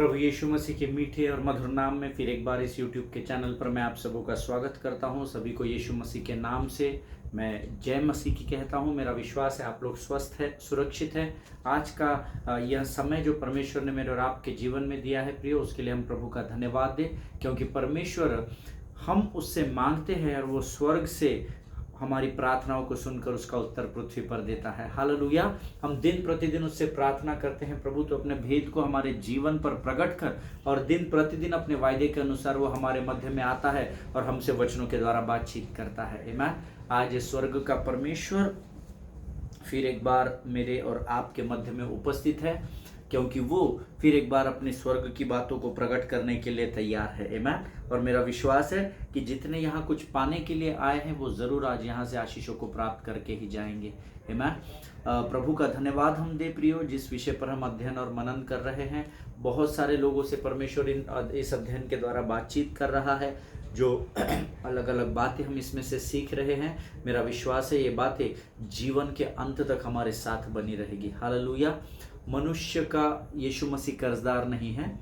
प्रभु यीशु मसीह के मीठे और मधुर नाम में फिर एक बार इस YouTube के चैनल पर मैं आप सबों का स्वागत करता हूं। सभी को यीशु मसीह के नाम से मैं जय मसीह की कहता हूं। मेरा विश्वास है आप लोग स्वस्थ है, सुरक्षित है। आज का यह समय जो परमेश्वर ने मेरे और आपके जीवन में दिया है प्रियो, उसके लिए हम प्रभु का धन्यवाद दें, क्योंकि परमेश्वर हम उससे मांगते हैं और वो स्वर्ग से हमारी प्रार्थनाओं को सुनकर उसका उत्तर पृथ्वी पर देता है। हालेलुया। हम दिन प्रतिदिन उससे प्रार्थना करते हैं, प्रभु तो अपने भेद को हमारे जीवन पर प्रकट कर और दिन प्रतिदिन अपने वायदे के अनुसार वो हमारे मध्य में आता है और हमसे वचनों के द्वारा बातचीत करता है। आमीन। आज स्वर्ग का परमेश्वर फिर एक बार मेरे और आपके मध्य में उपस्थित है, क्योंकि वो फिर एक बार अपने स्वर्ग की बातों को प्रकट करने के लिए तैयार है। आमीन। और मेरा विश्वास है कि जितने यहाँ कुछ पाने के लिए आए हैं वो ज़रूर आज यहाँ से आशीषों को प्राप्त करके ही जाएंगे। आमीन। प्रभु का धन्यवाद हम दे प्रियो, जिस विषय पर हम अध्ययन और मनन कर रहे हैं। बहुत सारे लोगों से परमेश्वर इस अध्ययन के द्वारा बातचीत कर रहा है, जो अलग अलग बातें हम इसमें से सीख रहे हैं। मेरा विश्वास है ये बातें जीवन के अंत तक हमारे साथ बनी रहेगी। हालेलुया। मनुष्य का यीशु मसीह कर्जदार नहीं है।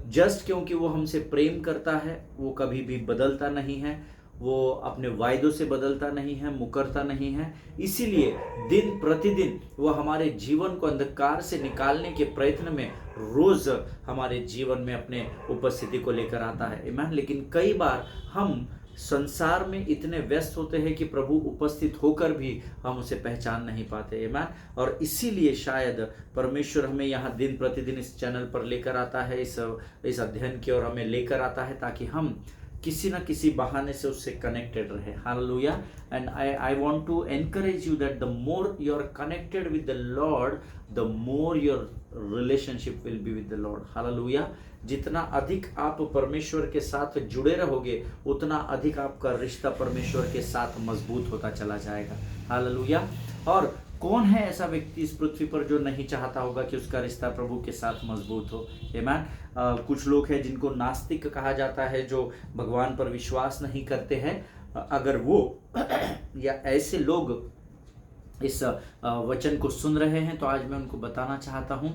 जस्ट क्योंकि वो हमसे प्रेम करता है, वो कभी भी बदलता नहीं है, वो अपने वायदों से बदलता नहीं है, मुकरता नहीं है। इसीलिए दिन प्रतिदिन वो हमारे जीवन को अंधकार से निकालने के प्रयत्न में रोज हमारे जीवन में अपने उपस्थिति को लेकर आता है। आमीन। लेकिन कई बार हम संसार में इतने व्यस्त होते हैं कि प्रभु उपस्थित होकर भी हम उसे पहचान नहीं पाते। आमीन। और इसीलिए शायद परमेश्वर हमें यहाँ दिन प्रतिदिन इस चैनल पर लेकर आता है, इस अध्ययन की ओर हमें लेकर आता है, ताकि हम किसी न किसी बहाने से उससे कनेक्टेड रहे। Hallelujah. And I want to encourage you that the more you are connected with the Lord, the more your relationship will be with the Lord. Hallelujah. जितना अधिक आप परमेश्वर के साथ जुड़े रहोगे, उतना अधिक आपका रिश्ता परमेश्वर के साथ मजबूत होता चला जाएगा। हालेलुया। और कौन है ऐसा व्यक्ति इस पृथ्वी पर जो नहीं चाहता होगा कि उसका रिश्ता प्रभु के साथ मजबूत हो। आमीन। कुछ लोग हैं जिनको नास्तिक कहा जाता है, जो भगवान पर विश्वास नहीं करते हैं। अगर वो या ऐसे लोग इस वचन को सुन रहे हैं, तो आज मैं उनको बताना चाहता हूं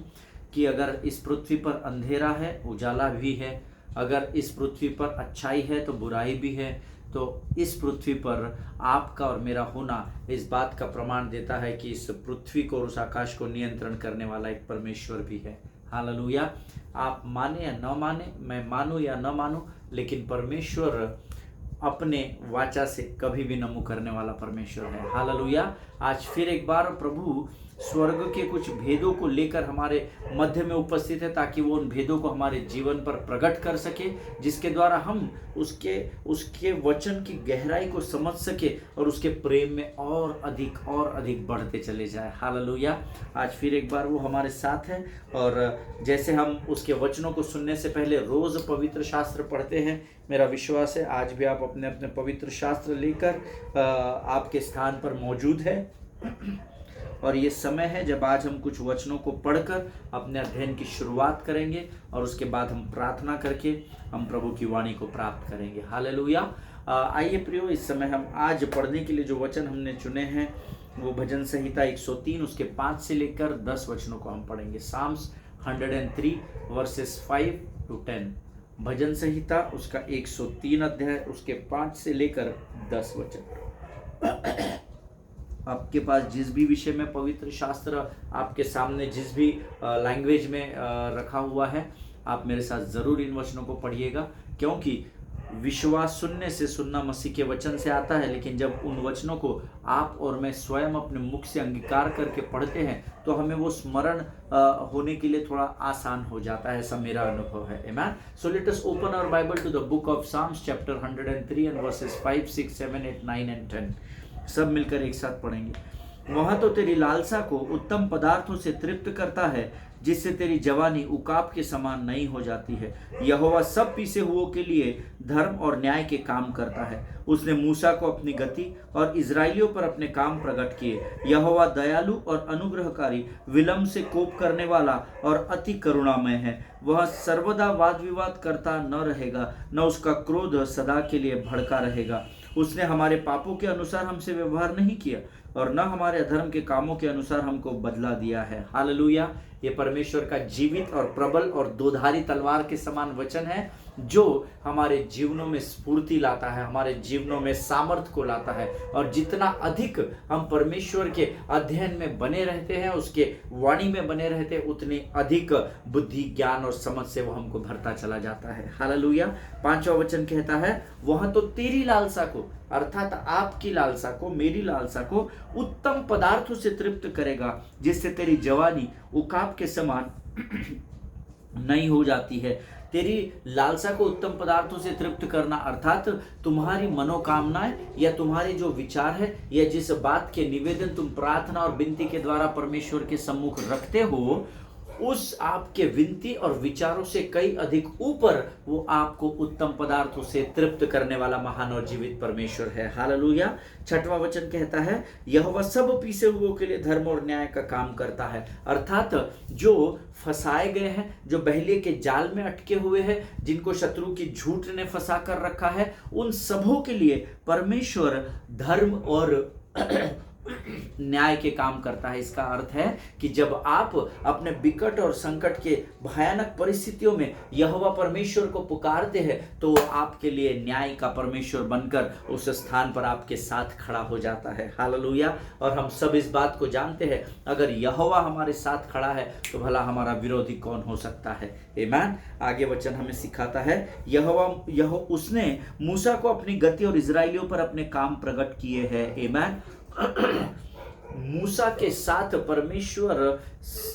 कि अगर इस पृथ्वी पर अंधेरा है, उजाला भी है। अगर इस पृथ्वी पर अच्छाई है तो बुराई भी है। तो इस पृथ्वी पर आपका और मेरा होना इस बात का प्रमाण देता है कि इस पृथ्वी को और उस आकाश को नियंत्रण करने वाला एक परमेश्वर भी है। हालेलुया। आप माने या न माने, मैं मानूं या न मानूं, लेकिन परमेश्वर अपने वाचा से कभी भी न मुकरने वाला परमेश्वर है। हालेलुया। आज फिर एक बार प्रभु स्वर्ग के कुछ भेदों को लेकर हमारे मध्य में उपस्थित है, ताकि वो उन भेदों को हमारे जीवन पर प्रकट कर सके, जिसके द्वारा हम उसके वचन की गहराई को समझ सके और उसके प्रेम में और अधिक बढ़ते चले जाए। हालेलुया। आज फिर एक बार वो हमारे साथ है, और जैसे हम उसके वचनों को सुनने से पहले रोज पवित्र शास्त्र पढ़ते हैं, मेरा विश्वास है आज भी आप अपने अपने पवित्र शास्त्र लेकर आपके स्थान पर मौजूद है। और ये समय है जब आज हम कुछ वचनों को पढ़कर अपने अध्ययन की शुरुआत करेंगे, और उसके बाद हम प्रार्थना करके हम प्रभु की वाणी को प्राप्त करेंगे। हालेलुया। आइए प्रियो, इस समय हम आज पढ़ने के लिए जो वचन हमने चुने हैं वो भजन संहिता 103 उसके 5 से लेकर 10 वचनों को हम पढ़ेंगे। Psalms 103 verses 5 to 10। भजन संहिता उसका 103 अध्याय उसके 5 से लेकर 10 वचन। आपके पास जिस भी विषय में पवित्र शास्त्र आपके सामने जिस भी लैंग्वेज में रखा हुआ है, आप मेरे साथ ज़रूर इन वचनों को पढ़िएगा, क्योंकि विश्वास सुनने से, सुनना मसीह के वचन से आता है। लेकिन जब उन वचनों को आप और मैं स्वयं अपने मुख से अंगीकार करके पढ़ते हैं, तो हमें वो स्मरण होने के लिए थोड़ा आसान हो जाता है। ऐसा मेरा अनुभव है। आमीन। So let us open our Bible to the book of Psalms chapter 103 and verses 5, 6, 7, 8, 9 and 10। सब मिलकर एक साथ पढ़ेंगे। वहां तो तेरी लालसा को उत्तम पदार्थों से तृप्त करता है, जिससे तेरी जवानी उकाब के समान नई हो जाती है। यहोवा सब पीसे हुओं के लिए धर्म और न्याय के काम करता है। उसने मूसा को अपनी गति और इजराइलियों पर अपने काम प्रकट किए। यहोवा दयालु और अनुग्रहकारी, विलंब से कोप करने वाला और अति करुणामय है। वह सर्वदा वाद विवाद करता न रहेगा, न उसका क्रोध सदा के लिए भड़का रहेगा। उसने हमारे पापों के अनुसार हमसे व्यवहार नहीं किया, और न हमारे अधर्म के कामों के अनुसार हमको बदला दिया है। हालेलुया। ये परमेश्वर का जीवित और प्रबल और दोधारी तलवार के समान वचन है, जो हमारे जीवनों में स्फूर्ति लाता है, हमारे जीवनों में सामर्थ्य को लाता है। और जितना अधिक हम परमेश्वर के अध्ययन में बने रहते हैं, उसके वाणी में बने रहते हैं, उतनी अधिक बुद्धि, ज्ञान और समझ से वो हमको भरता चला जाता है। हालेलुया। 5वां वचन कहता है, वह तो तेरी लालसा को, अर्थात आपकी लालसा को, मेरी लालसा को उत्तम पदार्थों से तृप्त करेगा, जिससे तेरी जवानी उकाब के समान नई हो जाती है। तेरी लालसा को उत्तम पदार्थों से तृप्त करना अर्थात तुम्हारी मनोकामनाएं या तुम्हारे जो विचार है या जिस बात के निवेदन तुम प्रार्थना और विनती के द्वारा परमेश्वर के सम्मुख रखते हो, उस आपके विनती और विचारों से कई अधिक ऊपर वो आपको उत्तम पदार्थों से तृप्त करने वाला महान और जीवित परमेश्वर है। हालेलुया। 6वां वचन कहता है, यहोवा सब पीसे हुओं के लिए धर्म और न्याय का काम करता है, अर्थात जो फंसाए गए हैं, जो बहलिए के जाल में अटके हुए हैं, जिनको शत्रु की झूठ ने फंसा कर रखा है, उन सबों के लिए परमेश्वर धर्म और न्याय के काम करता है। इसका अर्थ है कि जब आप अपने विकट और संकट के भयानक परिस्थितियों में यहोवा परमेश्वर को पुकारते हैं, तो आपके लिए न्याय का परमेश्वर बनकर उस स्थान पर आपके साथ खड़ा हो जाता है। हालेलुया। और हम सब इस बात को जानते हैं, अगर यहोवा हमारे साथ खड़ा है तो भला हमारा विरोधी कौन हो सकता है। आमीन। आगे वचन हमें सिखाता है, यहोवा उसने मूसा को अपनी गति और इजराइलियों पर अपने काम प्रकट किए हैं। आमीन। मूसा के साथ परमेश्वर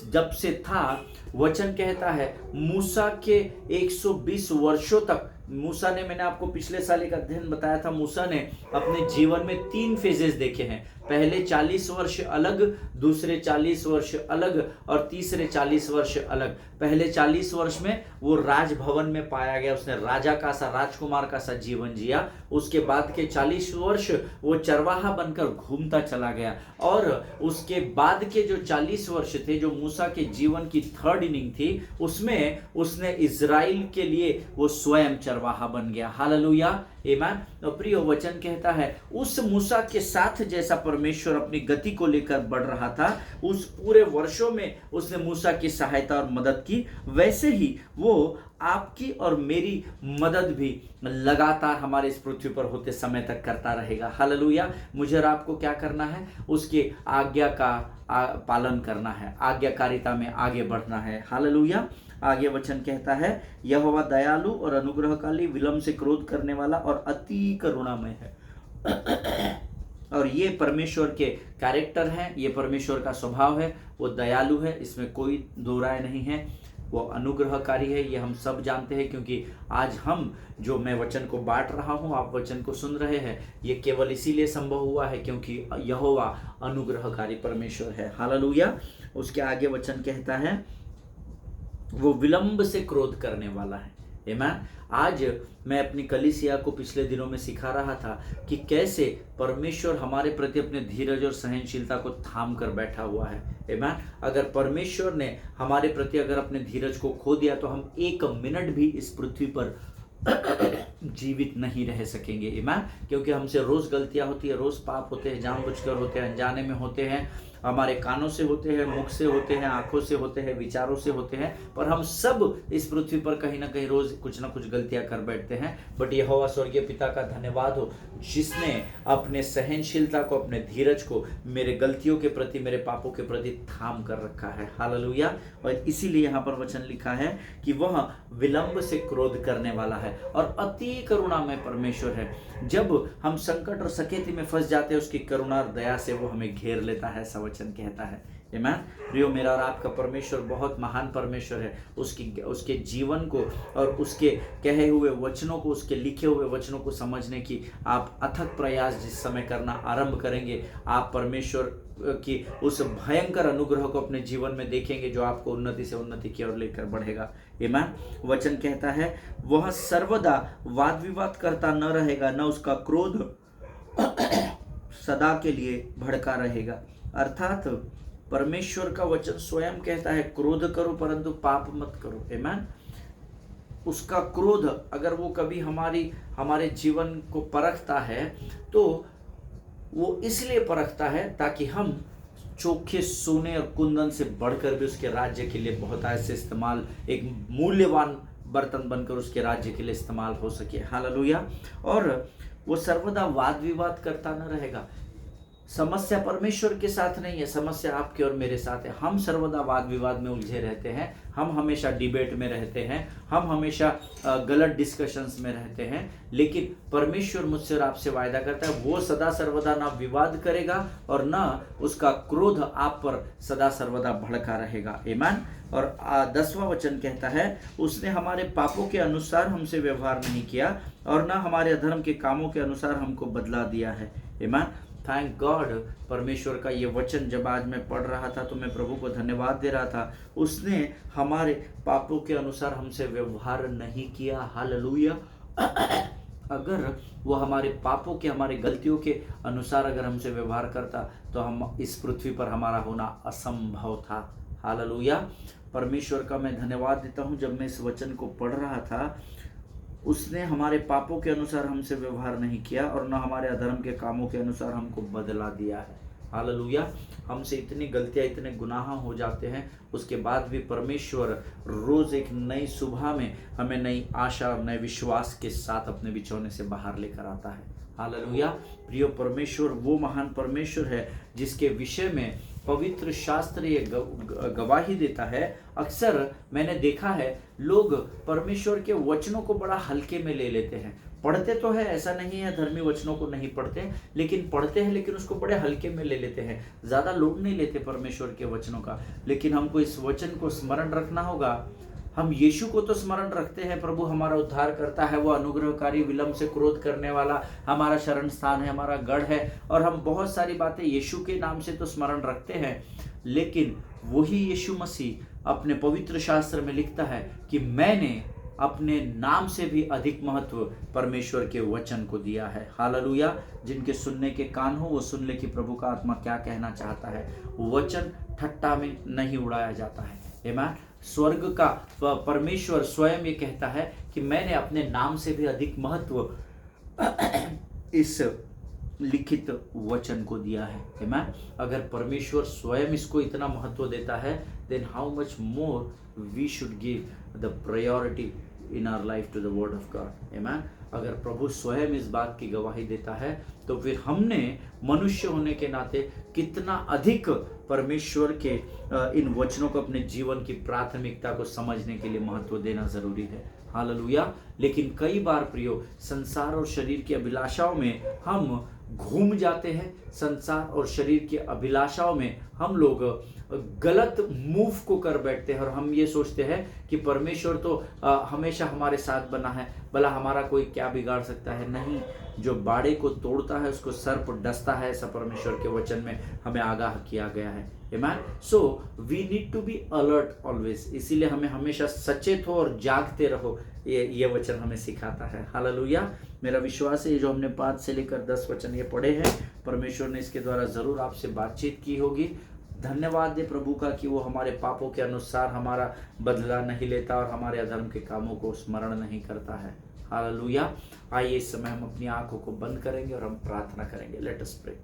जब से था, वचन कहता है मूसा के 120 वर्षों तक, मूसा ने, मैंने आपको पिछले साल एक अध्ययन बताया था, मूसा ने अपने जीवन में 3 फेजेस देखे हैं। पहले 40 वर्ष अलग, दूसरे 40 वर्ष अलग और तीसरे 40 वर्ष अलग। पहले 40 वर्ष में वो राजभवन में पाया गया, उसने राजा का सा, राजकुमार का सा जीवन जिया। उसके बाद के 40 वर्ष वो चरवाहा बनकर घूमता चला गया, और उसके बाद के जो 40 वर्ष थे, जो मूसा के जीवन की 3rd इनिंग थी, उसमें उसने इजराइल के लिए वो स्वयं चरवाहा बन गया। हालेलुया। आमीन। और प्रिय वचन कहता है, उस मूसा के साथ जैसा परमेश्वर अपनी गति को लेकर बढ़ रहा था, उस पूरे वर्षों में उसने मूसा की सहायता और मदद की, वैसे ही वो आपकी और मेरी मदद भी लगातार हमारे इस पृथ्वी पर होते समय तक करता रहेगा। हालेलुया। मुझे और आपको क्या करना है? उसके आज्ञा का पालन करना है, आज्ञाकारिता में आगे बढ़ना है। हालेलुया। आगे वचन कहता है, यहोवा दयालु और अनुग्रहकाली, विलंब से क्रोध करने वाला और अति करुणामय है। और ये परमेश्वर के कैरेक्टर हैं, ये परमेश्वर का स्वभाव है। वो दयालु है, इसमें कोई दो राय नहीं है। वो अनुग्रहकारी है, ये हम सब जानते हैं, क्योंकि आज हम जो मैं वचन को बांट रहा हूँ, आप वचन को सुन रहे हैं, ये केवल इसीलिए संभव हुआ है क्योंकि यहोवा अनुग्रहकारी परमेश्वर है। हालेलुया। उसके आगे वचन कहता है, वो विलंब से क्रोध करने वाला है। आमीन। आज मैं अपनी कलीसिया को पिछले दिनों में सिखा रहा था कि कैसे परमेश्वर हमारे प्रति अपने धीरज और सहनशीलता को थाम कर बैठा हुआ है। आमीन। अगर परमेश्वर ने हमारे प्रति अगर अपने धीरज को खो दिया तो हम 1 मिनट भी इस पृथ्वी पर जीवित नहीं रह सकेंगे। आमीन। क्योंकि हमसे रोज गलतियां होती है, रोज पाप होते हैं, जानबूझकर होते हैं, अनजाने में होते हैं, हमारे कानों से होते हैं, मुख से होते हैं, आंखों से होते हैं, विचारों से होते हैं, पर हम सब इस पृथ्वी पर कहीं ना कहीं रोज कुछ ना कुछ गलतियां कर बैठते हैं। बट यहोवा स्वर्गीय पिता का धन्यवाद हो, जिसने अपने सहनशीलता को, अपने धीरज को मेरे गलतियों के प्रति, मेरे पापों के प्रति थाम कर रखा है। हालेलुया। और इसीलिए यहाँ पर वचन लिखा है कि वह विलंब से क्रोध करने वाला है और अति करुणामय परमेश्वर है। जब हम संकट और सकेती में फंस जाते हैं, उसकी करुणा और दया से वो हमें घेर लेता है, ऐसा वचन कहता है। आमीन। प्रियो, मेरा और आपका परमेश्वर बहुत महान परमेश्वर है। उसके जीवन को और उसके कहे हुए वचनों को, उसके लिखे हुए वचनों को समझने की आप अथक प्रयास जिस समय करना आरंभ करेंगे, आप परमेश्वर की उस भयंकर अनुग्रह को अपने जीवन में देखेंगे, जो आपको उन्नति से उन्नति की ओर लेकर बढ़ेगा। आमीन। वचन कहता है, वह सर्वदा वाद विवाद करता न रहेगा, न उसका क्रोध सदा के लिए भड़का रहेगा। अर्थात परमेश्वर का वचन स्वयं कहता है, क्रोध करो परंतु पाप मत करो। आमीन। उसका क्रोध अगर वो कभी हमारे जीवन को परखता है, तो वो इसलिए परखता है ताकि हम चोखे सोने और कुंदन से बढ़कर भी उसके राज्य के लिए बहुत ऐसे इस्तेमाल, एक मूल्यवान बर्तन बनकर उसके राज्य के लिए इस्तेमाल हो सके। हालेलुया। और वो सर्वदा वाद विवाद करता न रहेगा। समस्या परमेश्वर के साथ नहीं है, समस्या आपके और मेरे साथ है। हम सर्वदा वाद विवाद में उलझे रहते हैं, हम हमेशा डिबेट में रहते हैं, हम हमेशा गलत डिस्कशंस में रहते हैं। लेकिन परमेश्वर मुझसे और आपसे वायदा करता है, वो सदा सर्वदा ना विवाद करेगा और ना उसका क्रोध आप पर सदा सर्वदा भड़का रहेगा। आमीन। और 10वां वचन कहता है, उसने हमारे पापों के अनुसार हमसे व्यवहार नहीं किया और ना हमारे अधर्म के कामों के अनुसार हमको बदला दिया है। आमीन। Thank God. परमेश्वर का ये वचन जब आज मैं पढ़ रहा था तो मैं प्रभु को धन्यवाद दे रहा था। उसने हमारे पापों के अनुसार हमसे व्यवहार नहीं किया। हालेलुया। अगर वो हमारे पापों के, हमारे गलतियों के अनुसार अगर हमसे व्यवहार करता तो हम इस पृथ्वी पर हमारा होना असंभव था। हालेलुया। परमेश्वर का मैं धन्यवाद देता हूँ। जब मैं इस वचन को पढ़ रहा था, उसने हमारे पापों के अनुसार हमसे व्यवहार नहीं किया और न हमारे अधर्म के कामों के अनुसार हमको बदला दिया है। हालेलुया। हमसे इतनी गलतियां, इतने गुनाह हो जाते हैं, उसके बाद भी परमेश्वर रोज एक नई सुबह में हमें नई आशा और नए विश्वास के साथ अपने बिछौने से बाहर लेकर आता है। हालेलुया। प्रिय परमेश्वर वो महान परमेश्वर है जिसके विषय में पवित्र शास्त्र ये गवाही देता है। अक्सर मैंने देखा है लोग परमेश्वर के वचनों को बड़ा हल्के में ले लेते हैं। पढ़ते तो है, ऐसा नहीं है धर्मी वचनों को नहीं पढ़ते, लेकिन पढ़ते हैं लेकिन उसको बड़े हल्के में ले लेते हैं। ज़्यादा लोड नहीं लेते परमेश्वर के वचनों का। लेकिन हमको इस वचन को स्मरण रखना होगा। हम यीशु को तो स्मरण रखते हैं, प्रभु हमारा उद्धार करता है, वो अनुग्रहकारी, विलंब से क्रोध करने वाला, हमारा शरण स्थान है, हमारा गढ़ है, और हम बहुत सारी बातें यीशु के नाम से तो स्मरण रखते हैं। लेकिन वही यीशु मसीह अपने पवित्र शास्त्र में लिखता है कि मैंने अपने नाम से भी अधिक महत्व परमेश्वर के वचन को दिया है। हालेलुया। जिनके सुनने के कान हो वो सुन ले कि प्रभु का आत्मा क्या कहना चाहता है। वचन ठट्टा में नहीं उड़ाया जाता है। आमीन। स्वर्ग का परमेश्वर स्वयं ये कहता है कि मैंने अपने नाम से भी अधिक महत्व इस लिखित वचन को दिया है। आमीन। अगर परमेश्वर स्वयं इसको इतना महत्व देता है, then how much more we should give the priority in our life to the word of God. Amen. अगर प्रभु स्वयं इस बात की गवाही देता है तो फिर हमने मनुष्य होने के नाते कितना अधिक परमेश्वर के इन वचनों को अपने जीवन की प्राथमिकता को समझने के लिए महत्व देना जरूरी है। हालेलुया। लेकिन कई बार प्रियो, संसार और शरीर की अभिलाषाओं में हम घूम जाते हैं। संसार और शरीर की अभिलाषाओं में हम लोग गलत मूव को कर बैठते हैं और हम ये सोचते हैं कि परमेश्वर तो हमेशा हमारे साथ बना है, भला हमारा कोई क्या बिगाड़ सकता है। नहीं, जो बाड़े को तोड़ता है उसको सर्प डसता है, ऐसा परमेश्वर के वचन में हमें आगाह किया गया है। आमीन। So we need to be alert always. इसीलिए हमें हमेशा सचेत हो और जागते रहो, ये वचन हमें सिखाता है। हालेलुया। मेरा विश्वास है जो हमने 5 से लेकर 10 वचन ये पढ़े हैं, परमेश्वर ने इसके द्वारा जरूर आपसे बातचीत की होगी। धन्यवाद दे प्रभु का कि वो हमारे पापों के अनुसार हमारा बदला नहीं लेता और हमारे अधर्म के कामों को स्मरण नहीं करता है। हालेलुया। आइए इस समय हम अपनी आंखों को बंद करेंगे और हम प्रार्थना करेंगे। Let us pray.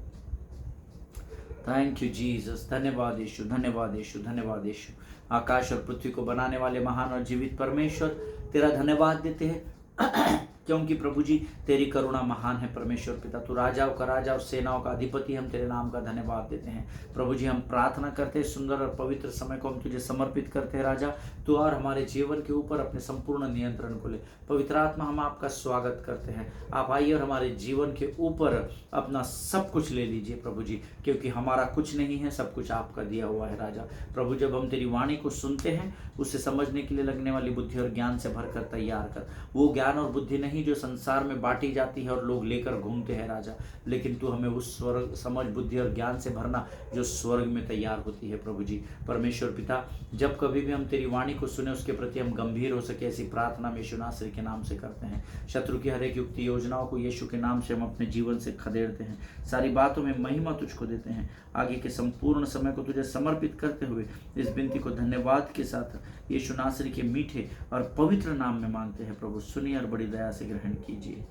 Thank you Jesus. धन्यवाद यीशु, धन्यवाद यीशु, धन्यवाद यीशु। आकाश और पृथ्वी को बनाने वाले महान और जीवित परमेश्वर, तेरा धन्यवाद देते हैं क्योंकि प्रभु जी तेरी करुणा महान है। परमेश्वर पिता, तू राजाओं का राजा और सेनाओं का अधिपति, हम तेरे नाम का धन्यवाद देते हैं। प्रभु जी हम प्रार्थना करते हैं, सुंदर और पवित्र समय को हम तुझे समर्पित करते हैं। राजा तू और हमारे जीवन के ऊपर अपने संपूर्ण नियंत्रण को ले। पवित्र आत्मा हम आपका स्वागत करते हैं, आप आइए और हमारे जीवन के ऊपर अपना सब कुछ ले लीजिए प्रभु जी, क्योंकि हमारा कुछ नहीं है, सब कुछ आपका दिया हुआ है। राजा प्रभु जब हम तेरी वाणी को सुनते हैं, उसे समझने के लिए लगने वाली बुद्धि और ज्ञान से भरकर तैयार कर। वो ज्ञान और बुद्धि नहीं जो संसार में बांटी जाती है और लोग लेकर घूमते हैं राजा, लेकिन तू हमें उस स्वर्ग समझ, बुद्धि और ज्ञान से भरना जो स्वर्ग में तैयार होती है प्रभु जी। परमेश्वर पिता, जब कभी भी हम तेरी वाणी को सुने उसके प्रति हम गंभीर हो सके, ऐसी प्रार्थना में यीशु नासरी के नाम से करते हैं। शत्रु की हर एक युक्ति योजनाओं को यीशु के नाम से हम अपने जीवन से खदेड़ते हैं। सारी बातों में महिमा तुझको देते हैं। आगे के संपूर्ण समय को तुझे समर्पित करते हुए इस विनती को धन्यवाद के साथ यीशु नासरी के मीठे और पवित्र नाम में मांगते हैं प्रभु। सुनिए और बड़ी दया से ग्रहण कीजिए।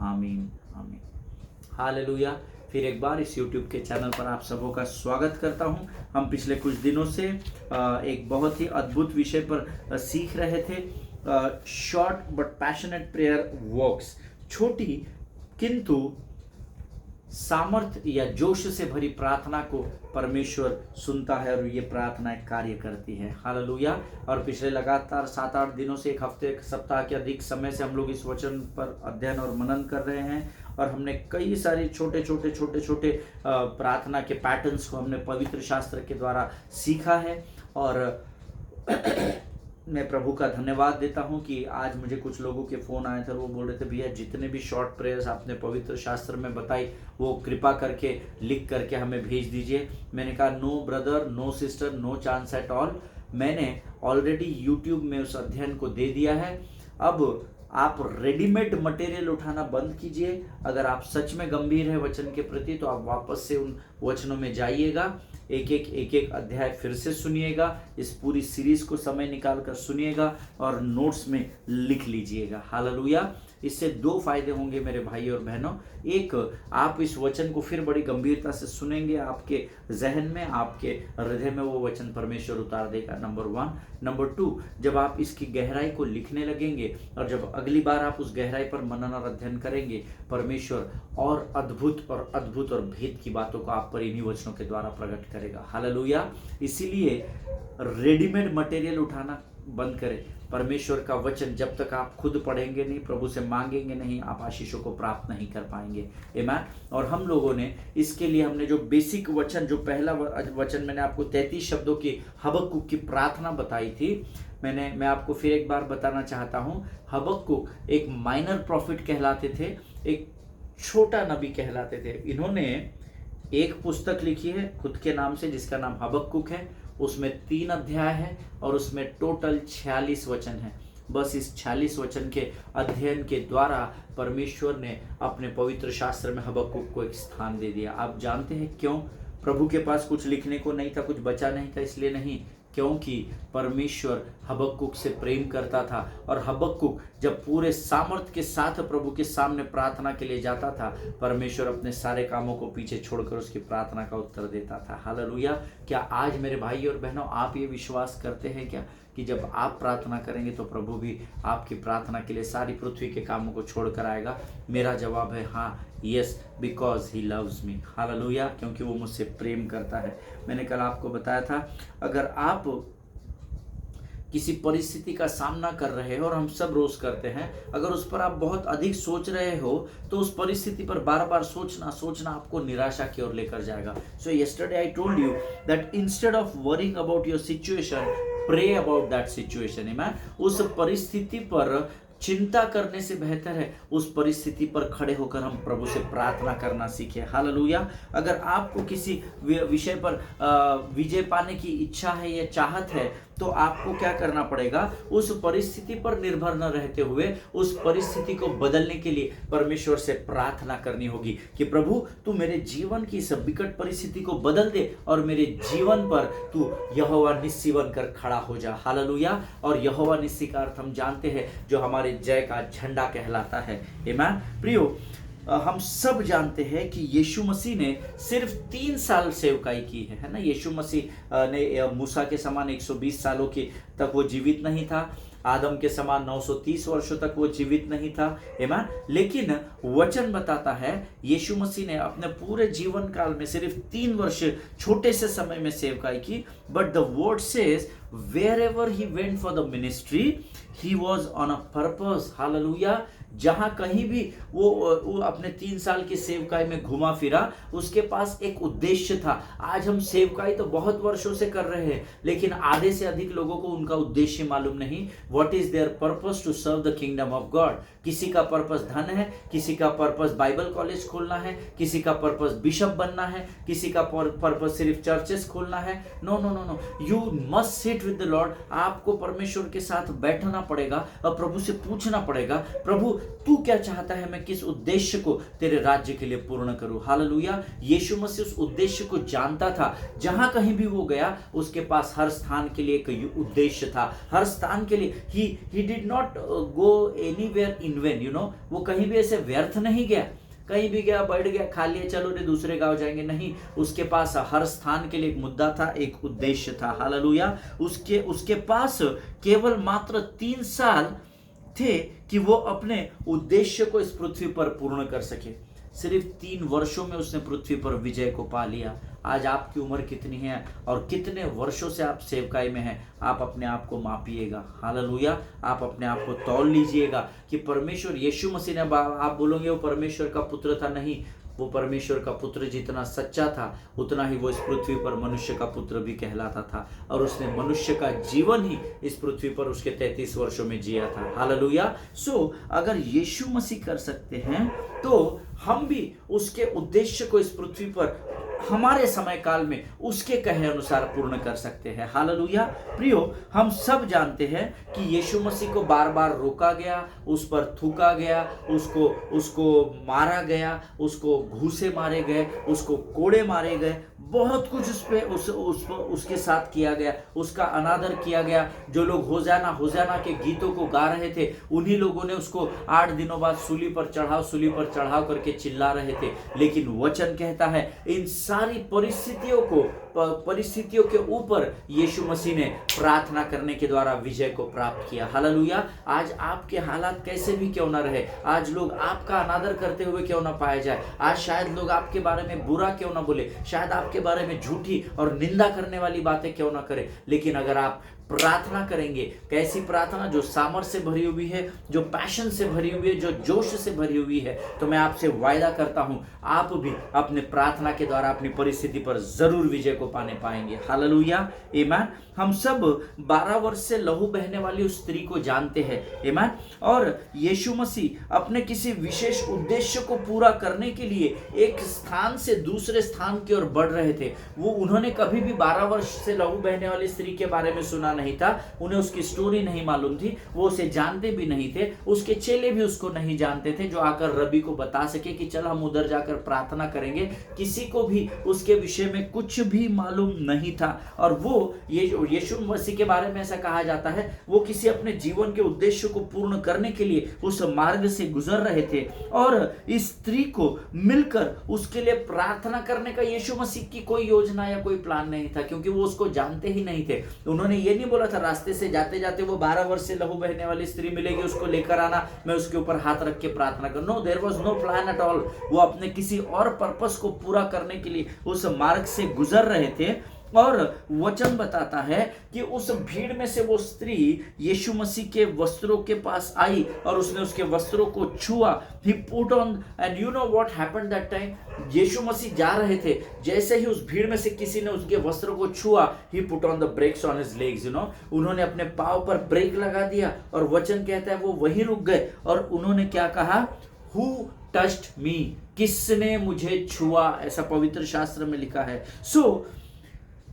आमीन, आमीन। हालेलुया। फिर एक बार इस YouTube के चैनल पर आप सबों का स्वागत करता हूं। हम पिछले कुछ दिनों से एक बहुत ही अद्भुत विषय पर सीख रहे थे। Short but passionate prayer works. छोटी किंतु सामर्थ्य या जोश से भरी प्रार्थना को परमेश्वर सुनता है और ये प्रार्थनाएं कार्य करती है। हालेलुया। और पिछले लगातार 7-8 दिनों से, एक हफ्ते, एक सप्ताह के अधिक समय से हम लोग इस वचन पर अध्ययन और मनन कर रहे हैं और हमने कई सारे छोटे छोटे प्रार्थना के पैटर्न्स को हमने पवित्र शास्त्र के द्वारा सीखा है। और मैं प्रभु का धन्यवाद देता हूं कि आज मुझे कुछ लोगों के फ़ोन आए थे और वो बोल रहे थे, भैया जितने भी शॉर्ट प्रेयर्स आपने पवित्र शास्त्र में बताई वो कृपा करके लिख करके हमें भेज दीजिए। मैंने कहा no brother, no sister, no chance at all. मैंने ऑलरेडी यूट्यूब में उस अध्ययन को दे दिया है। अब आप रेडीमेड मटेरियल उठाना बंद कीजिए। अगर आप सच में गंभीर है वचन के प्रति तो आप वापस से उन वचनों में जाइएगा, एक एक अध्याय फिर से सुनिएगा, इस पूरी सीरीज को समय निकाल कर सुनिएगा और नोट्स में लिख लीजिएगा। हालेलुया। इससे 2 फायदे होंगे मेरे भाई और बहनों। एक, आप इस वचन को फिर बड़ी गंभीरता से सुनेंगे, आपके जहन में, आपके हृदय में वो वचन परमेश्वर उतार देगा, नंबर 1। नंबर 2, जब आप इसकी गहराई को लिखने लगेंगे और जब अगली बार आप उस गहराई पर मनन और अध्ययन करेंगे, परमेश्वर और अद्भुत और भेद की बातों को आप पर इन्हीं वचनों के द्वारा प्रकट करेगा। हालेलुया। इसीलिए रेडीमेड मटेरियल उठाना बंद करें। परमेश्वर का वचन जब तक आप खुद पढ़ेंगे नहीं, प्रभु से मांगेंगे नहीं, आप आशीषों को प्राप्त नहीं कर पाएंगे। आमीन। और हम लोगों ने इसके लिए हमने जो बेसिक वचन, जो पहला वचन मैंने आपको 33 शब्दों की हबक्कुक की प्रार्थना बताई थी, मैं आपको फिर एक बार बताना चाहता हूँ। हबक्कुक एक माइनर प्रॉफिट कहलाते थे, एक छोटा नबी कहलाते थे। इन्होंने एक पुस्तक लिखी है खुद के नाम से जिसका नाम हबक्कुक है। उसमें 3 अध्याय है और उसमें टोटल 46 वचन है। बस इस 46 वचन के अध्ययन के द्वारा परमेश्वर ने अपने पवित्र शास्त्र में हबक्कुक को एक स्थान दे दिया। आप जानते हैं क्यों? प्रभु के पास कुछ लिखने को नहीं था, कुछ बचा नहीं था, इसलिए नहीं, क्योंकि परमेश्वर हबक्कुक से प्रेम करता था। और हबक्कुक जब पूरे सामर्थ्य के साथ प्रभु के सामने प्रार्थना के लिए जाता था, परमेश्वर अपने सारे कामों को पीछे छोड़कर उसकी प्रार्थना का उत्तर देता था। हालेलुया। क्या आज मेरे भाई और बहनों आप ये विश्वास करते हैं क्या कि जब आप प्रार्थना करेंगे तो प्रभु भी आपकी प्रार्थना के लिए सारी पृथ्वी के कामों को छोड़कर आएगा? मेरा जवाब है हाँ, yes, because he loves me. Hallelujah. क्योंकि वो मुझसे प्रेम करता है। मैंने कल आपको बताया था, अगर आप किसी परिस्थिति का सामना कर रहे हो, और हम सब रोज करते हैं, अगर उस पर आप बहुत अधिक सोच रहे हो तो उस परिस्थिति पर बार बार सोचना आपको निराशा की ओर लेकर जाएगा। So yesterday I told you that instead of worrying about your situation, pray about that situation. उस परिस्थिति पर चिंता करने से बेहतर है उस परिस्थिति पर खड़े होकर हम प्रभु से प्रार्थना करना सीखें। हालेलुया। अगर आपको किसी विषय पर विजय पाने की इच्छा है या चाहत है तो आपको क्या करना पड़ेगा? उस परिस्थिति पर निर्भर न रहते हुए उस परिस्थिति को बदलने के लिए परमेश्वर से प्रार्थना करनी होगी कि प्रभु तू मेरे जीवन की इस विकट परिस्थिति को बदल दे और मेरे जीवन पर तू यहोवा निस्सी बनकर खड़ा हो जा। हालेलुया। और यहोवा निस्सी का अर्थ हम जानते हैं, जो हमारे जय का झंडा कहलाता है। आमीन। प्रियो, हम सब जानते हैं कि यीशु मसीह ने सिर्फ 3 साल सेवकाई की है ना। यीशु मसीह ने मूसा के समान 120 सालों की तक वो जीवित नहीं था, आदम के समान 930 वर्षों तक वो जीवित नहीं था। आमीन। लेकिन वचन बताता है यीशु मसीह ने अपने पूरे जीवन काल में सिर्फ 3 वर्ष छोटे से समय में सेवकाई की। But the word says wherever he went for the ministry he was on a purpose। Hallelujah. जहां कहीं भी वो अपने 3 साल की सेवकाई में घुमा फिरा, उसके पास एक उद्देश्य था। आज हम सेवकाई तो बहुत वर्षों से कर रहे हैं, लेकिन आधे से अधिक लोगों को उनका उद्देश्य मालूम नहीं। What is their purpose? To serve the kingdom of God. किसी का पर्पस धन है, किसी का पर्पस बाइबल कॉलेज खोलना है, किसी का पर्पस बिशप बनना है, किसी का पर्पस सिर्फ चर्चेस खोलना है। No no no no, you must sit with the Lord. आपको परमेश्वर के साथ बैठना पड़ेगा और प्रभु से पूछना पड़ेगा, प्रभु तू क्या चाहता है, मैं किस उद्देश्य को तेरे राज्य के लिए पूर्ण करूं। हालेलुया। यीशु मसीह उस उद्देश्य को जानता था। जहां कहीं भी वो गया, उसके पास हर स्थान के लिए एक उद्देश्य था। हर स्थान के लिए he did not go anywhere in vain, you know। वो कहीं भी ऐसे व्यर्थ नहीं गया। कहीं भी गया, बैठ गया, खा लिया, चलो रे दूसरे गांव जाएंगे, नहीं। उसके पास हर स्थान के लिए एक मुद्दा था, एक उद्देश्य था। हालेलुया। उसके पास केवल मात्र 3 साल थे कि वो अपने उद्देश्य को इस पृथ्वी पर पूर्ण कर सके। सिर्फ 3 वर्षों में उसने पृथ्वी पर विजय को पा लिया। आज आपकी उम्र कितनी है और कितने वर्षों से आप सेवकाई में हैं, आप अपने आप को मापिएगा। हालेलुया। आप अपने आप को तौल लीजिएगा कि परमेश्वर यीशु मसीह ने, आप बोलोगे वो परमेश्वर का पुत्र था, नहीं, वो परमेश्वर का पुत्र जितना सच्चा था उतना ही वो इस पृथ्वी पर मनुष्य का पुत्र भी कहलाता था, और उसने मनुष्य का जीवन ही इस पृथ्वी पर उसके 33 वर्षों में जिया था। हालेलुया। सो अगर यीशु मसीह कर सकते हैं तो हम भी उसके उद्देश्य को इस पृथ्वी पर हमारे समय काल में उसके कहे अनुसार पूर्ण कर सकते हैं। हालेलुया। प्रियो, हम सब जानते हैं कि यीशु मसीह को बार बार रोका गया, उस पर थूका गया, उसको मारा गया, उसको घूसे मारे गए, उसको कोड़े मारे गए, बहुत कुछ उसके साथ किया गया, उसका अनादर किया गया। जो लोग होजाना के गीतों को गा रहे थे, उन्हीं लोगों ने उसको 8 दिनों बाद सूली पर चढ़ाव करके चिल्ला रहे थे। लेकिन वचन कहता है इन सारी परिस्थितियों के ऊपर यीशु मसीह ने प्रार्थना करने के द्वारा विजय को प्राप्त किया। हालेलुया। आज आपके हालात कैसे भी क्यों ना रहे, आज लोग आपका अनादर करते हुए क्यों ना पाए जाए, आज शायद लोग आपके बारे में बुरा क्यों ना बोले, शायद आपके बारे में झूठी और निंदा करने वाली बातें क्यों ना करें, लेकिन अगर आप प्रार्थना करेंगे, कैसी प्रार्थना, जो सामर्थ्य से भरी हुई है, जो पैशन से भरी हुई है, जो जोश से भरी हुई है, तो मैं आपसे वायदा करता हूं आप भी अपने प्रार्थना के द्वारा अपनी परिस्थिति पर जरूर विजय को पाने पाएंगे। हालेलुया। आमीन। हम सब 12 वर्ष से लहू बहने वाली उस स्त्री को जानते हैं। आमीन। और यीशु मसीह अपने किसी विशेष उद्देश्य को पूरा करने के लिए एक स्थान से दूसरे स्थान की ओर बढ़ रहे थे। उन्होंने कभी भी 12 वर्ष से लहू बहने वाली स्त्री के बारे में सुना नहीं था, उन्हें उसकी स्टोरी नहीं मालूम थी, वो उसे जानते भी नहीं थे, उसके चेले भी उसको नहीं जानते थे जो आकर रबी को बता सके कि चल हम उधर जाकर प्रार्थना करेंगे। किसी को भी उसके विषय में कुछ भी मालूम नहीं था। और वो यीशु मसीह के बारे में ऐसा कहा जाता है, वो किसी अपने जीवन के उद्देश्य को पूर्ण करने के लिए उस मार्ग से गुजर रहे थे, और इस स्त्री को मिलकर उसके लिए प्रार्थना करने का यीशु मसीह की कोई योजना या कोई प्लान नहीं था, क्योंकि वो उसको जानते ही नहीं थे। उन्होंने ये नहीं बोला था रास्ते से जाते जाते वो 12 वर्ष से लहू बहने वाली स्त्री मिलेगी, उसको लेकर आना, मैं उसके ऊपर हाथ रख के प्रार्थना कर। No, there was no plan at all. वो अपने किसी और पर्पस को पूरा करने के लिए उस मार्ग से गुजर रहे थे। और वचन बताता है कि उस भीड़ में से वो स्त्री यीशु मसीह के वस्त्रों के पास आई और उसने उसके वस्त्रों को छुआ। He put on, and you know what happened that time? यीशु मसीह जा रहे थे, जैसे ही उस भीड़ में से किसी ने उसके वस्त्रों को छुआ, he put on the brakes on his legs, you know? उन्होंने अपने पांव पर ब्रेक लगा दिया, और वचन कहता है वो वहीं रुक गए, और उन्होंने क्या कहा? Who touched me? किसने मुझे छुआ? ऐसा पवित्र शास्त्र में लिखा है।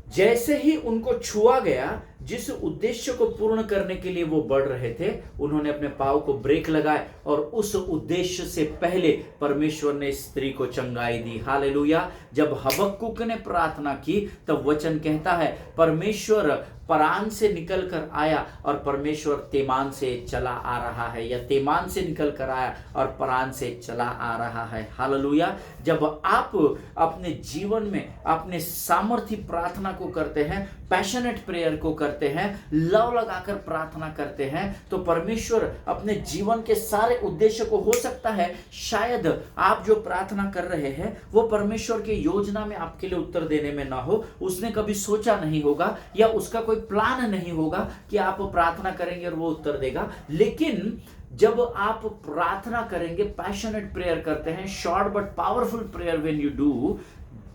जैसे ही उनको छुआ गया, जिस उद्देश्य को पूर्ण करने के लिए वो बढ़ रहे थे, उन्होंने अपने पांव को ब्रेक लगाए, और उस उद्देश्य से पहले परमेश्वर ने स्त्री को चंगाई दी। हालेलुया। जब हबक्कुक ने प्रार्थना की तब वचन कहता है परमेश्वर परान से निकल कर आया और परमेश्वर तेमान से चला आ रहा है, या तेमान से निकल कर आया और परान से चला आ रहा है। हालेलुया। जब आप अपने जीवन में अपने सामर्थ्य प्रार्थना को करते हैं, पैशनेट प्रेयर को करते हैं, लव लगाकर प्रार्थना करते हैं, तो परमेश्वर अपने जीवन के सारे उद्देश्य को, हो सकता है शायद आप जो प्रार्थना कर रहे हैं वो परमेश्वर की योजना में आपके लिए उत्तर देने में ना हो, उसने कभी सोचा नहीं होगा, या उसका कोई प्लान नहीं होगा कि आप प्रार्थना करेंगे और वो उत्तर देगा। लेकिन जब आप प्रार्थना करेंगे, पैशनेट प्रेयर करते हैं, short but powerful prayer when you do,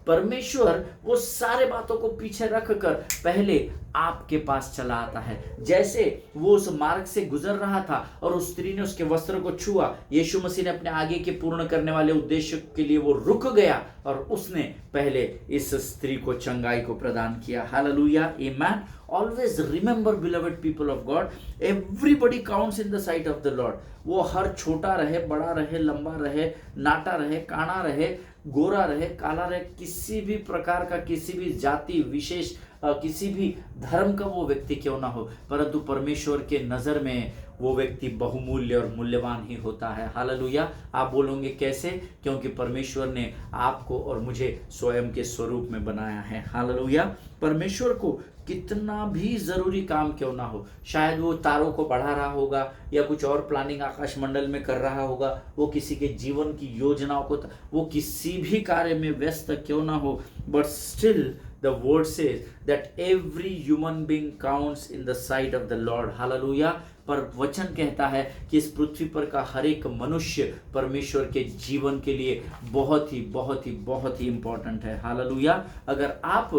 परमेश्वर वो सारे बातों को पीछे रखकर पहले आपके पास चला आता है। जैसे वो उस मार्ग से गुजर रहा था और उस स्त्री ने उसके वस्त्र को छुआ, यीशु मसीह ने अपने आगे के पूर्ण करने वाले उद्देश्य के लिए वो रुक गया और उसने पहले इस स्त्री को चंगाई को प्रदान किया। हालेलुया। आमीन। Always remember, beloved people of God, everybody counts in the sight of the Lord. वो हर छोटा रहे, बड़ा रहे, लंबा रहे, नाटा रहे, काना रहे, गोरा रहे, काला रहे, किसी भी प्रकार का, किसी भी जाति विशेष, किसी भी धर्म का वो व्यक्ति क्यों ना हो, परंतु परमेश्वर के नजर में वो व्यक्ति बहुमूल्य और मूल्यवान ही होता है। हालेलुया। आप बोलोगे कैसे? क्योंकि परमेश्वर ने आपको और मुझे स्वयं के स्वरूप में बनाया है। हालेलुया। परमेश्वर को कितना भी जरूरी काम क्यों ना हो, शायद वो तारों को बढ़ा रहा होगा या कुछ और प्लानिंग आकाश मंडल में कर रहा होगा, वो किसी के जीवन की योजनाओं को, वो किसी भी कार्य में व्यस्त क्यों ना हो, but still the word says that every human being counts in the sight of the Lord. Hallelujah. पर वचन कहता है कि इस पृथ्वी पर का हर एक मनुष्य परमेश्वर के जीवन के लिए बहुत ही बहुत ही बहुत ही इंपॉर्टेंट है। हालेलुया। अगर आप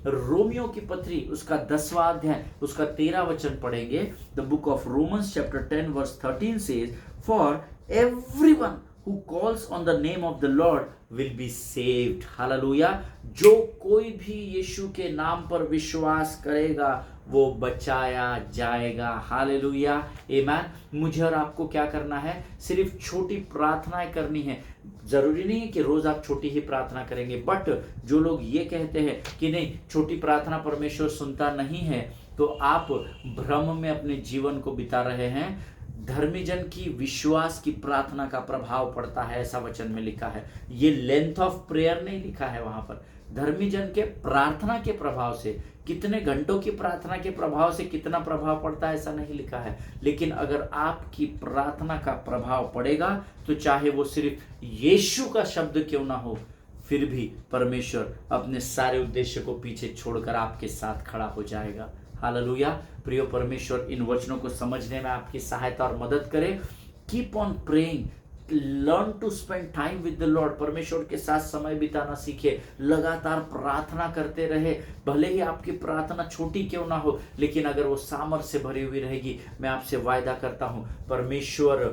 रोमियो की पत्री उसका 10वां अध्याय उसका 13 वचन पढ़ेंगे, the book of Romans chapter 10 verse 13 says, for everyone who calls on the name of the Lord will be saved. Hallelujah. जो कोई भी यीशु के नाम पर विश्वास करेगा वो बचाया जाएगा। हालेलुया, आमीन। मुझे और आपको क्या करना है? सिर्फ छोटी प्रार्थनाएं करनी है। जरूरी नहीं है कि रोज आप छोटी ही प्रार्थना करेंगे, बट जो लोग ये कहते हैं कि नहीं छोटी प्रार्थना परमेश्वर सुनता नहीं है, तो आप भ्रम में अपने जीवन को बिता रहे हैं। धर्मी जन की विश्वास की प्रार्थना का प्रभाव पड़ता है, ऐसा वचन में लिखा है। ये लेंथ ऑफ प्रेयर नहीं लिखा है वहां पर। धर्मी जन के प्रार्थना के प्रभाव से, कितने घंटों की प्रार्थना के प्रभाव से कितना प्रभाव पड़ता है ऐसा नहीं लिखा है। लेकिन अगर आपकी प्रार्थना का प्रभाव पड़ेगा तो चाहे वो सिर्फ यीशु का शब्द क्यों ना हो, फिर भी परमेश्वर अपने सारे उद्देश्य को पीछे छोड़कर आपके साथ खड़ा हो जाएगा। हालेलुया। प्रियो, परमेश्वर इन वचनों को समझने में आपकी सहायता और मदद करे। Keep on praying, learn to spend time with the Lord. परमेश्वर के साथ समय बिताना सीखे, लगातार प्रार्थना करते रहे। भले ही आपकी प्रार्थना छोटी क्यों ना हो, लेकिन अगर वो सामर्थ्य से भरी हुई रहेगी, मैं आपसे वायदा करता हूं परमेश्वर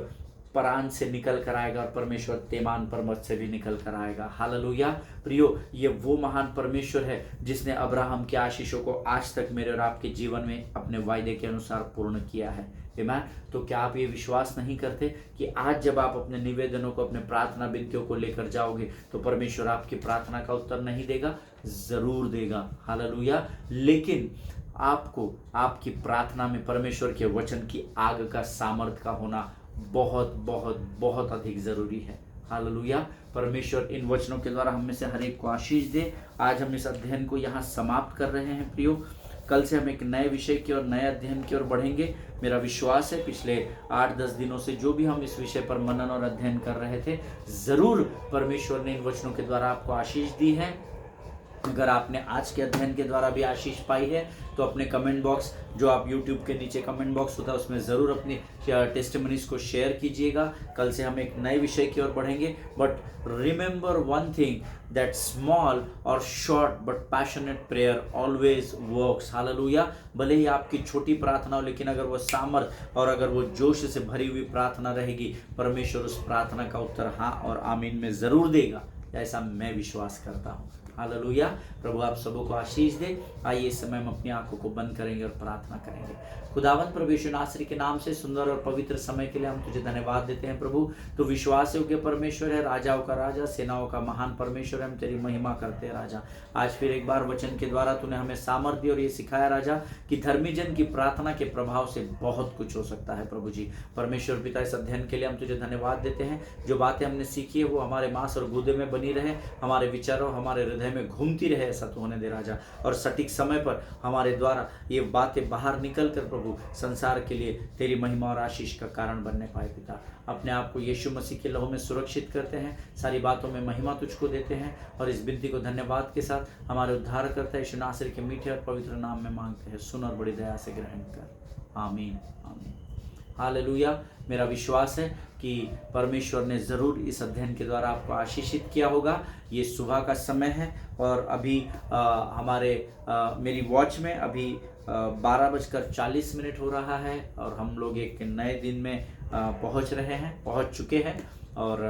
परान से निकल कर आएगा और परमेश्वर तेमान पर्वत से भी निकल कर आएगा। हालेलुया। प्रियो, ये वो महान परमेश्वर है जिसने अब्राहम के आशीषों को आज तक मेरे और आपके जीवन में अपने वायदे के अनुसार पूर्ण किया है। आमीन। तो क्या आप ये विश्वास नहीं करते कि आज जब आप अपने निवेदनों को, अपने प्रार्थना विनतियों को लेकर जाओगे तो परमेश्वर आपकी प्रार्थना का उत्तर नहीं देगा? जरूर देगा। हालेलुया। लेकिन आपको आपकी प्रार्थना में परमेश्वर के वचन की आग का सामर्थ्य का होना बहुत बहुत बहुत अधिक जरूरी है। हालेलुया। परमेश्वर इन वचनों के द्वारा हम में से हर एक को आशीष दे। आज हम इस अध्ययन को यहाँ समाप्त कर रहे हैं प्रियो। कल से हम एक नए विषय की और नए अध्ययन की ओर बढ़ेंगे। मेरा विश्वास है पिछले 8-10 दिनों से जो भी हम इस विषय पर मनन और अध्ययन कर रहे थे, जरूर परमेश्वर ने इन वचनों के द्वारा आपको आशीष दी है। अगर आपने आज के अध्ययन के द्वारा भी आशीष पाई है तो अपने कमेंट बॉक्स, जो आप YouTube के नीचे कमेंट बॉक्स होता है, उसमें ज़रूर अपनी टेस्टिमनीज को शेयर कीजिएगा। कल से हम एक नए विषय की ओर बढ़ेंगे। But remember one thing, that small और short but passionate prayer always works. Hallelujah. भले ही आपकी छोटी प्रार्थना हो, लेकिन अगर वो सामर्थ्य और अगर वो जोश से भरी हुई प्रार्थना रहेगी, परमेश्वर उस प्रार्थना का उत्तर हाँ और आमीन में ज़रूर देगा। ऐसा मैं विश्वास करता हूँ। हालेलुया। प्रभु आप सबों को आशीष दे। आइए इस समय हम अपनी आंखों को बंद करेंगे और प्रार्थना करेंगे। खुदावंत प्रभु यीशु नासरी के नाम से सुंदर और पवित्र समय के लिए हम तुझे धन्यवाद देते हैं प्रभु। तो विश्वास योग्य परमेश्वर है, राजाओं का राजा, सेनाओं का महान परमेश्वर है। हम तेरी महिमा करते हैं राजा। आज फिर एक बार वचन के द्वारा तूने हमें सामर्थ्य दी और ये सिखाया राजा कि धर्मी जन की प्रार्थना के प्रभाव से बहुत कुछ हो सकता है प्रभु जी। परमेश्वर पिता, इस अध्ययन के लिए हम तुझे धन्यवाद देते हैं। जो बातें हमने सीखी है वो हमारे मांस और गूदे में बनी रहे, हमारे विचारों, हमारे हृदय में घूमती रहे, ऐसा तो होने दे राजा। और सटीक समय पर हमारे द्वारा ये बातें बाहर निकल कर प्रभु संसार के लिए तेरी महिमा और आशीष का कारण बनने पाए पिता। अपने आप को यीशु मसीह के लहू में सुरक्षित करते हैं, सारी बातों में महिमा तुझको देते हैं और इस विनती को धन्यवाद के साथ हमारे उद्धार करता है यीशु नासरी के मीठे और पवित्र नाम में मांगते हैं। सुन और बड़ी दया से ग्रहण कर। आमीन आमीन। हालेलुया। मेरा विश्वास है कि परमेश्वर ने ज़रूर इस अध्ययन के द्वारा आपको आशीषित किया होगा। ये सुबह का समय है और अभी मेरी वॉच में अभी 12:40 हो रहा है और हम लोग एक नए दिन में पहुंच चुके हैं। और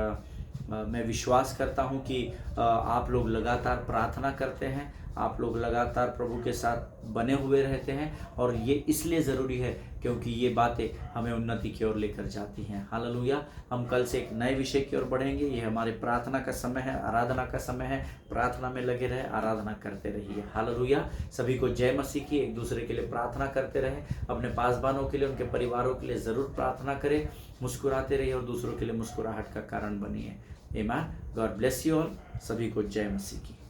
मैं विश्वास करता हूं कि आप लोग लगातार प्रार्थना करते हैं, आप लोग लगातार प्रभु के साथ बने हुए रहते हैं, और ये इसलिए ज़रूरी है क्योंकि ये बातें हमें उन्नति की ओर लेकर जाती हैं। हालेलुया। हम कल से एक नए विषय की ओर बढ़ेंगे। ये हमारे प्रार्थना का समय है, आराधना का समय है। प्रार्थना में लगे रहे, आराधना करते रहिए। हालेलुया। सभी को जय मसीह की। एक दूसरे के लिए प्रार्थना करते रहे, अपने पासबानों के लिए, उनके परिवारों के लिए ज़रूर प्रार्थना करें। मुस्कुराते रहिए और दूसरों के लिए मुस्कुराहट का कारण बनिए। आमीन। God bless you all. सभी को जय मसीह की।